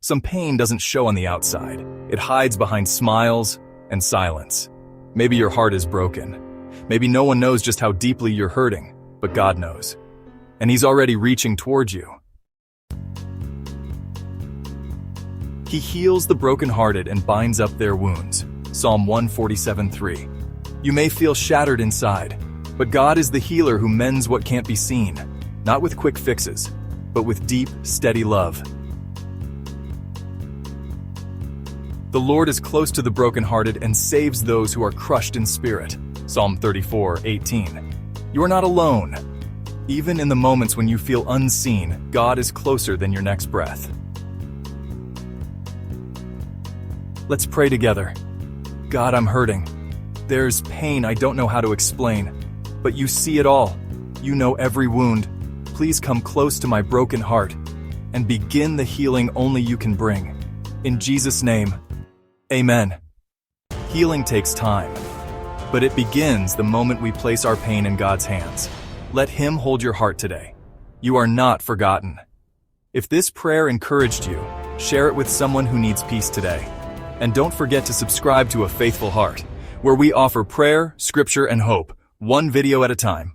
Some pain doesn't show on the outside. It hides behind smiles and silence. Maybe your heart is broken. Maybe no one knows just how deeply you're hurting, but God knows. And He's already reaching towards you. He heals the brokenhearted and binds up their wounds. Psalm 147:3. You may feel shattered inside, but God is the healer who mends what can't be seen, not with quick fixes, but with deep, steady love. The Lord is close to the brokenhearted and saves those who are crushed in spirit. Psalm 34:18. You are not alone. Even in the moments when you feel unseen, God is closer than your next breath. Let's pray together. God, I'm hurting. There's pain I don't know how to explain, but you see it all. You know every wound. Please come close to my broken heart and begin the healing only you can bring. In Jesus' name, amen. Healing takes time, but it begins the moment we place our pain in God's hands. Let Him hold your heart today. You are not forgotten. If this prayer encouraged you, share it with someone who needs peace today. And don't forget to subscribe to A Faithful Heart, where we offer prayer, scripture, and hope, one video at a time.